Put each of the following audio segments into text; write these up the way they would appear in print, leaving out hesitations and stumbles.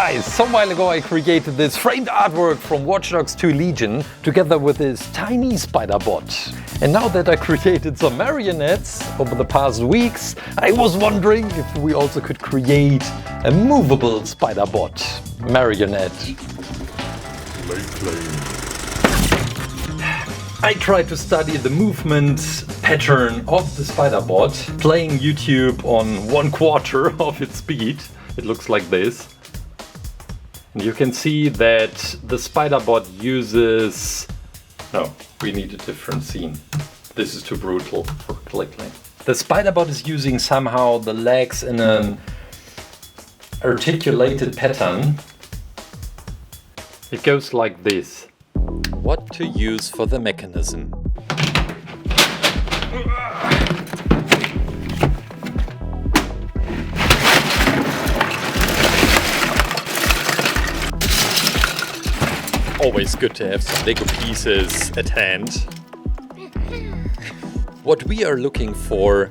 guys, some while ago I created this framed artwork from Watchdogs 2 Legion together with this tiny Spiderbot. And now that I created some marionettes over the past weeks, I was wondering if we also could create a movable Spiderbot marionette. ClayClaim. I tried to study the movement pattern of the Spiderbot, playing YouTube on 1/4 of its speed. It looks like this. And you can see that the Spiderbot uses... No, we need a different scene. This is too brutal for ClayClaim. The Spiderbot is using somehow the legs in an articulated pattern. It goes like this. What to use for the mechanism. Always good to have some Lego pieces at hand. What we are looking for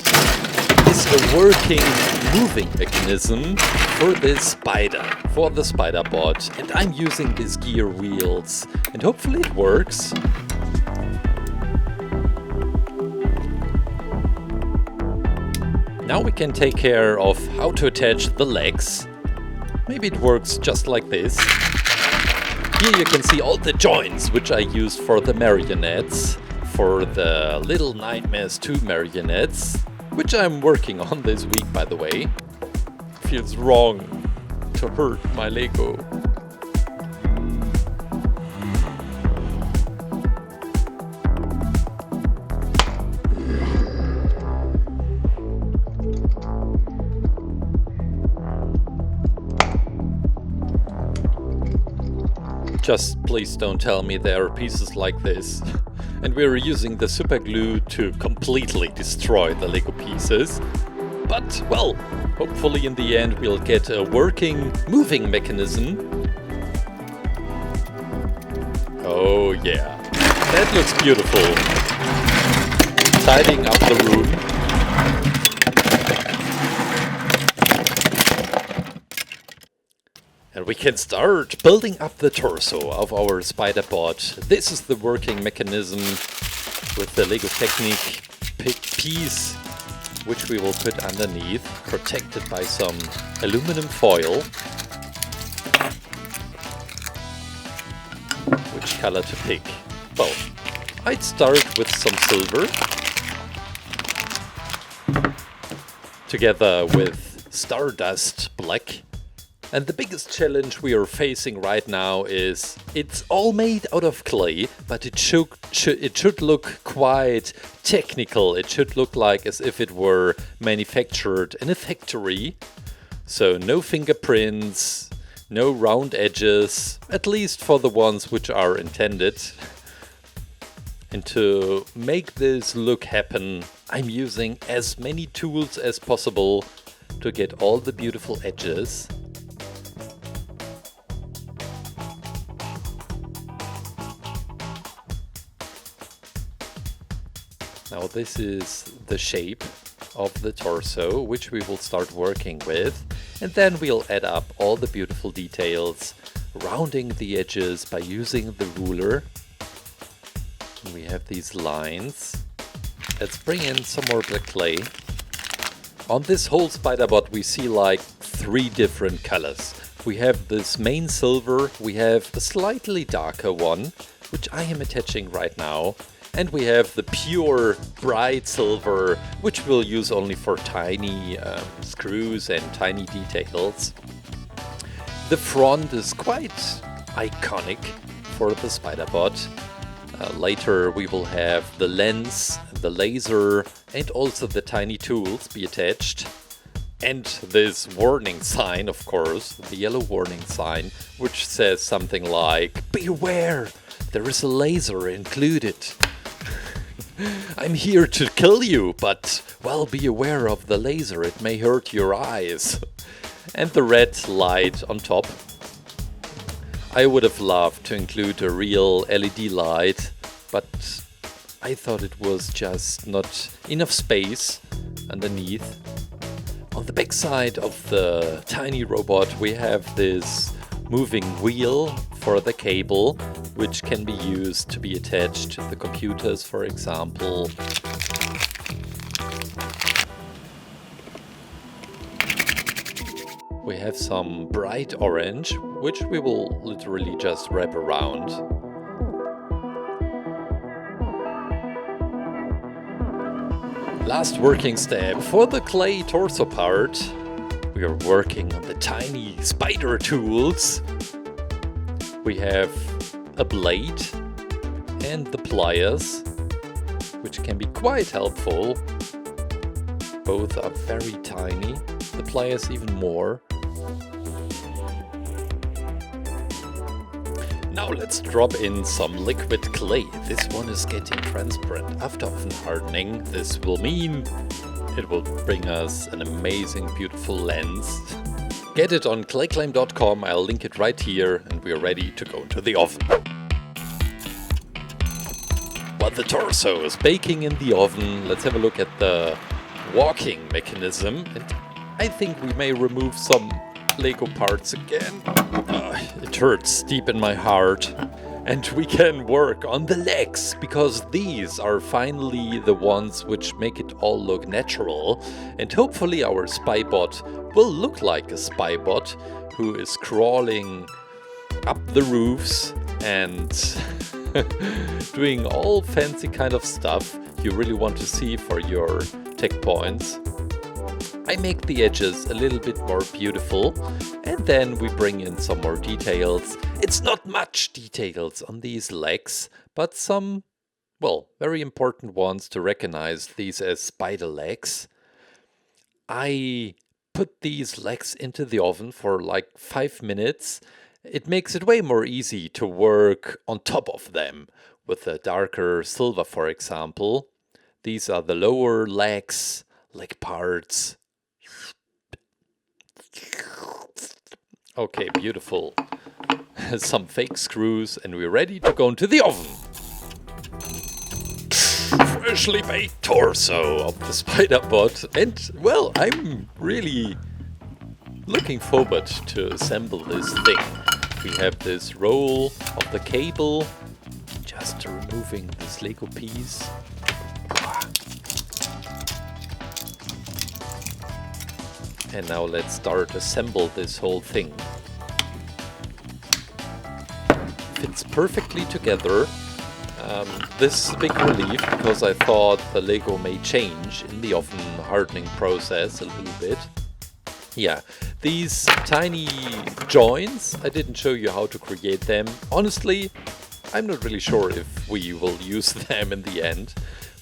is a working moving mechanism for this spider, for the Spiderbot. And I'm using these gear wheels and hopefully it works. Now we can take care of how to attach the legs. Maybe it works just like this. Here you can see all the joints which I used for the marionettes, for the Little Nightmares 2 marionettes, which I'm working on this week, by the way. Feels wrong to hurt my Lego. Just please don't tell me there are pieces like this. And we're using the super glue to completely destroy the Lego pieces. But, well, hopefully in the end we'll get a working moving mechanism. Oh yeah, that looks beautiful. Tidying up the room. And we can start building up the torso of our Spiderbot. This is the working mechanism with the Lego Technique piece, which we will put underneath, protected by some aluminum foil. Which color to pick? Well, I'd start with some silver, together with Stardust Black. And the biggest challenge we are facing right now is it's all made out of clay, but it should look quite technical. It should look like as if it were manufactured in a factory. So no fingerprints, no round edges, at least for the ones which are intended. And to make this look happen, I'm using as many tools as possible to get all the beautiful edges. Now this is the shape of the torso, which we will start working with, and then we'll add up all the beautiful details, rounding the edges by using the ruler. And we have these lines. Let's bring in some more black clay. On this whole Spiderbot we see like 3 different colors. We have this main silver, we have a slightly darker one, which I am attaching right now. And we have the pure bright silver, which we'll use only for tiny screws and tiny details. The front is quite iconic for the Spiderbot. Later we will have the lens, the laser, and also the tiny tools be attached. And this warning sign, of course, the yellow warning sign, which says something like, "Beware, there is a laser included." I'm here to kill you, but, well, be aware of the laser, it may hurt your eyes. And the red light on top. I would have loved to include a real LED light, but I thought it was just not enough space underneath. On the back side of the tiny robot we have this moving wheel for the cable, which can be used to be attached to the computers, for example. We have some bright orange, which we will literally just wrap around. Last working step for the clay torso part. We are working on the tiny spider tools. We have a blade and the pliers, which can be quite helpful. Both are very tiny, the pliers even more. Now let's drop in some liquid clay. This one is getting transparent after oven hardening. This will mean it will bring us an amazing, beautiful lens. Get it on ClayClaim.com, I'll link it right here, and we are ready to go into the oven. While the torso is baking in the oven, let's have a look at the walking mechanism. And I think we may remove some Lego parts again. It hurts deep in my heart. And we can work on the legs, because these are finally the ones which make it all look natural. And hopefully our Spybot will look like a Spybot who is crawling up the roofs and doing all fancy kind of stuff you really want to see for your tech points. I make the edges a little bit more beautiful, and then we bring in some more details. It's not much details on these legs, but some, well, very important ones to recognize these as spider legs. I put these legs into the oven for like 5 minutes. It makes it way more easy to work on top of them with a darker silver, for example. These are the lower legs, leg parts. Okay, beautiful. Some fake screws, and we're ready to go into the oven. Freshly baked torso of the Spiderbot, and well, I'm really looking forward to assemble this thing. We have this roll of the cable, just removing this Lego piece. And now let's start assemble this whole thing. Fits perfectly together. This is a big relief, because I thought the Lego may change in the oven hardening process a little bit. Yeah, these tiny joints, I didn't show you how to create them. Honestly, I'm not really sure if we will use them in the end.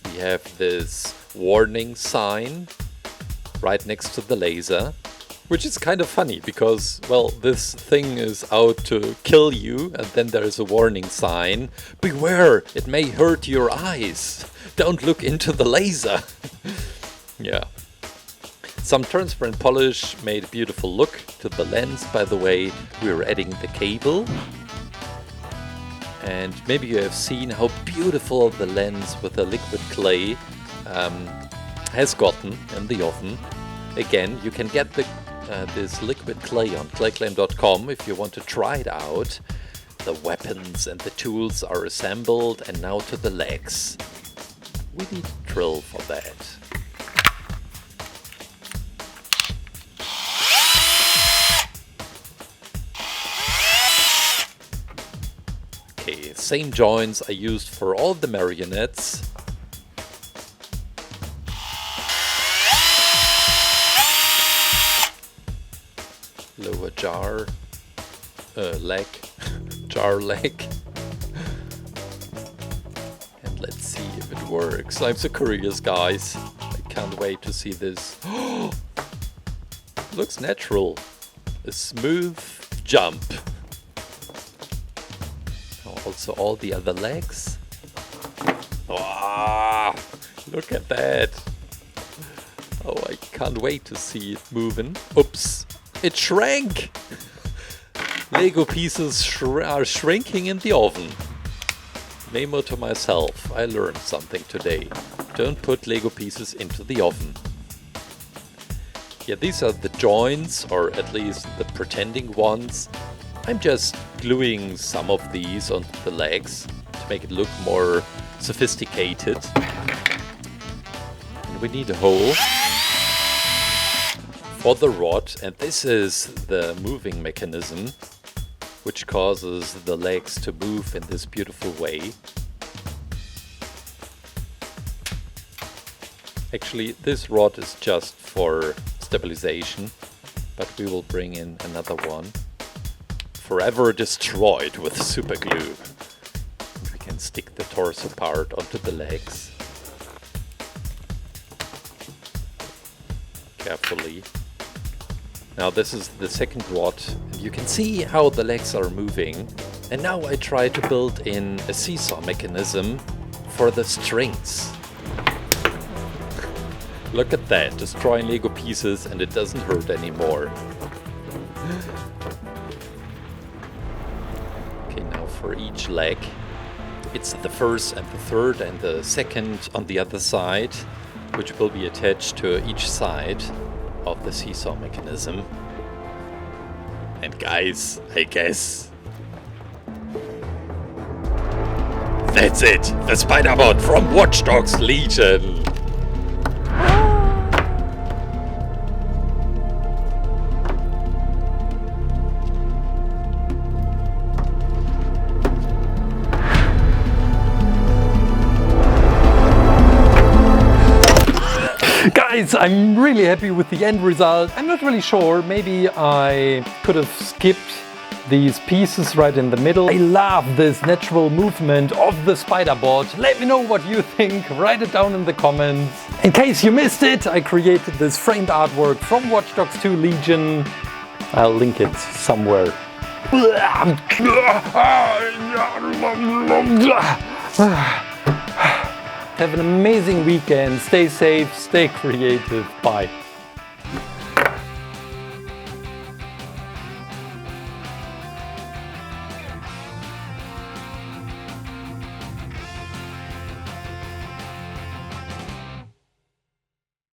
We have this warning sign right next to the laser, which is kind of funny because, well, this thing is out to kill you, and then there is a warning sign. Beware, it may hurt your eyes. Don't look into the laser. Yeah. Some transparent polish made a beautiful look to the lens, by the way. We're adding the cable. And maybe you have seen how beautiful the lens with the liquid clay has gotten in the oven. Again, you can get this liquid clay on ClayClaim.com if you want to try it out. The weapons and the tools are assembled, and now to the legs. We need a drill for that. Okay, same joints I used for all the marionettes. Lower jar, leg, jar leg. And let's see if it works. I'm so curious, guys. I can't wait to see this. Looks natural. A smooth jump. Also all the other legs. Wow, look at that. Oh, I can't wait to see it moving. Oops. It shrank! Lego pieces are shrinking in the oven. Memo to myself, I learned something today. Don't put Lego pieces into the oven. Yeah, these are the joints, or at least the pretending ones. I'm just gluing some of these onto the legs to make it look more sophisticated. And we need a hole for the rod, and this is the moving mechanism which causes the legs to move in this beautiful way. Actually, this rod is just for stabilization, but we will bring in another one. Forever destroyed with super glue. We can stick the torso part onto the legs. Carefully. Now this is the second rod, and you can see how the legs are moving. And now I try to build in a seesaw mechanism for the strings. Look at that, destroying Lego pieces and it doesn't hurt anymore. Okay, now for each leg, it's the first and the third and the second on the other side, which will be attached to each side of the seesaw mechanism. And guys, I guess that's it! The Spiderbot from Watchdogs Legion! Guys, I'm really happy with the end result. I'm not really sure, maybe I could have skipped these pieces right in the middle. I love this natural movement of the Spiderbot. Let me know what you think, write it down in the comments. In case you missed it, I created this framed artwork from Watchdogs 2 Legion. I'll link it somewhere. Have an amazing weekend, stay safe, stay creative, bye.